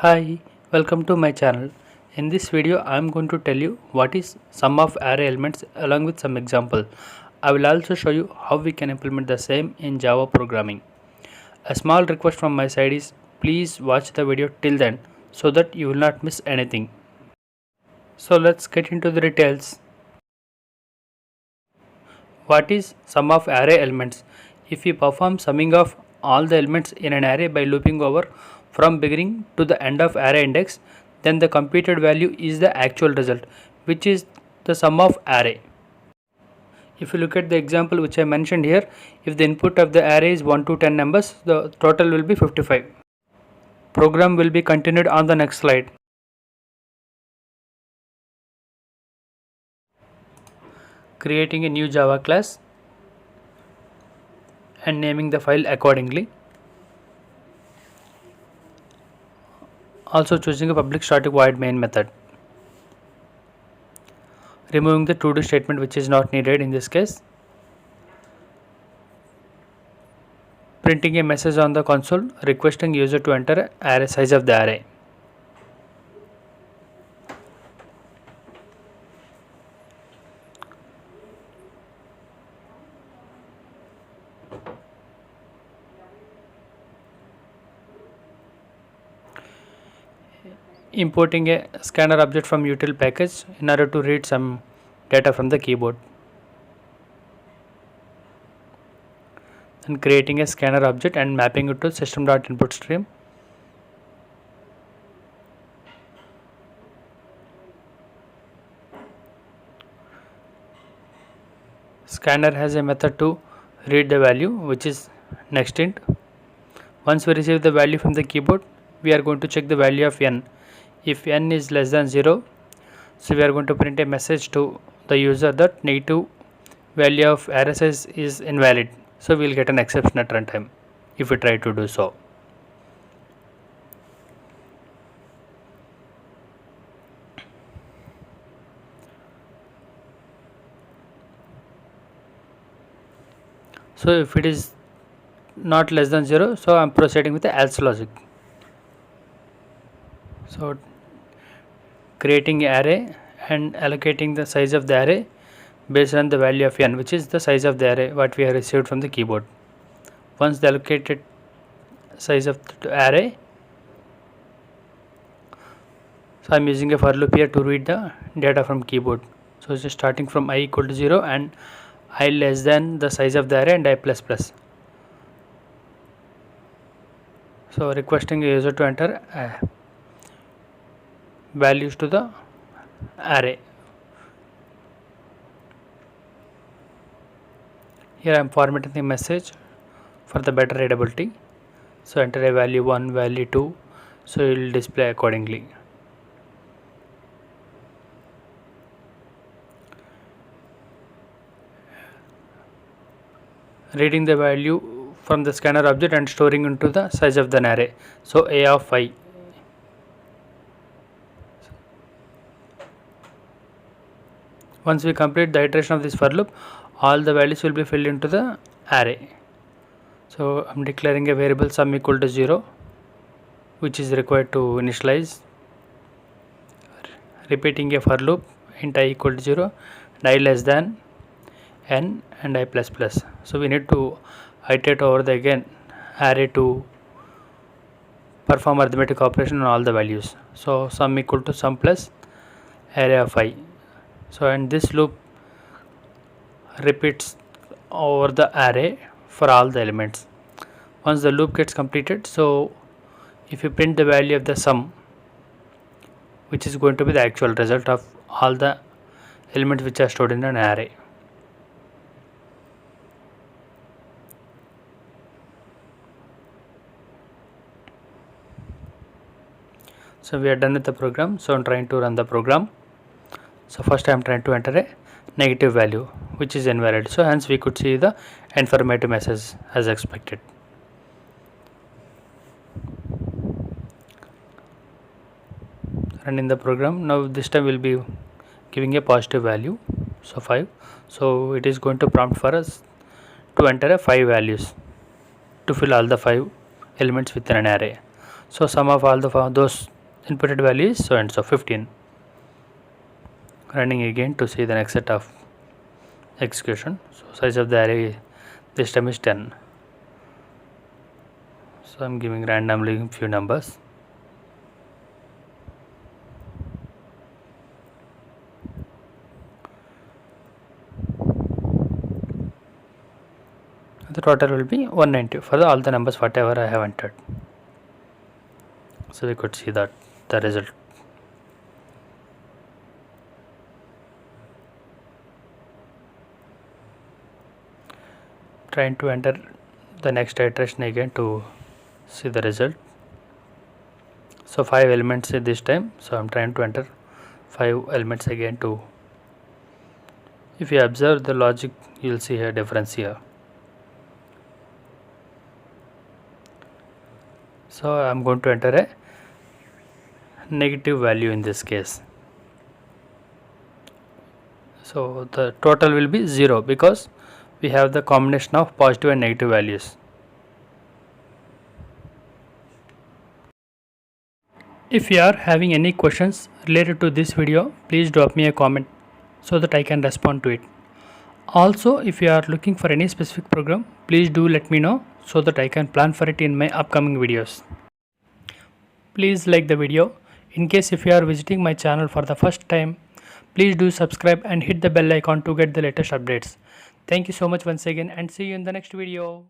Hi, welcome to my channel. In this video, I am going to tell you what is sum of array elements along with some example. I will also show you how we can implement the same in Java programming. A small request from my side is please watch the video till then so that you will not miss anything. So let's get into the details. What is sum of array elements? If we perform summing of all the elements in an array by looping over from beginning to the end of array index, then the computed value is the actual result, which is the sum of array. If you look at the example which I mentioned here, if the input of the array is 1 to 10 numbers, the total will be 55. Program will be continued on the next slide. Creating a new Java class and naming the file accordingly. Also choosing a public static void main method. Removing the to do statement which is not needed in this case. Printing a message on the console requesting user to enter array size of the array. Importing a scanner object from util package in order to read some data from the keyboard. And creating a scanner object and mapping it to system.inputStream. Scanner has a method to read the value which is nextInt. Once we receive the value from the keyboard, we are going to check the value of n. If n is less than 0, so we are going to print a message to the user that negative value of array size is invalid. So we will get an exception at runtime if we try to do so. So if it is not less than 0, so I am proceeding with the else logic. So creating an array and allocating the size of the array based on the value of n, which is the size of the array what we have received from the keyboard. Once the allocated size of the array, so I am using a for loop here to read the data from keyboard. So it's starting from I equal to 0 and I less than the size of the array and I plus plus. So requesting a user to enter values to the array. Here I am formatting the message for the better readability. So enter a value 1, value 2, so it will display accordingly. Reading the value from the scanner object and storing into the size of the array. So a of I. Once we complete the iteration of this for loop, all the values will be filled into the array. So I am declaring a variable sum equal to 0, which is required to initialize. Repeating a for loop int I equal to 0 and I less than n and I plus plus. So we need to iterate over the again array to perform arithmetic operation on all the values. So sum equal to sum plus array of I. So and this loop repeats over the array for all the elements. Once the loop gets completed, so if you print the value of the sum, which is going to be the actual result of all the elements which are stored in an array. So we are done with the program. So I am trying to run the program. So first I am trying to enter a negative value which is invalid. So hence we could see the informative message as expected. Running the program. Now this time we will be giving a positive value, so 5. So it is going to prompt for us to enter a 5 values to fill all the 5 elements within an array. So sum of all those inputted values so and so 15. Running again to see the next set of execution. So size of the array this time is 10. So I'm giving randomly few numbers. The total will be 190 for all the numbers whatever I have entered. So we could see that the result. Trying to enter the next iteration again to see the result. So 5 elements this time, so I'm trying to enter 5 elements again to, if you observe the logic, you'll see a difference here. So I'm going to enter a negative value in this case. So the total will be 0 because we have the combination of positive and negative values. If you are having any questions related to this video, please drop me a comment so that I can respond to it. Also, if you are looking for any specific program, please do let me know so that I can plan for it in my upcoming videos. Please like the video. In case if you are visiting my channel for the first time, please do subscribe and hit the bell icon to get the latest updates. Thank you so much once again and see you in the next video.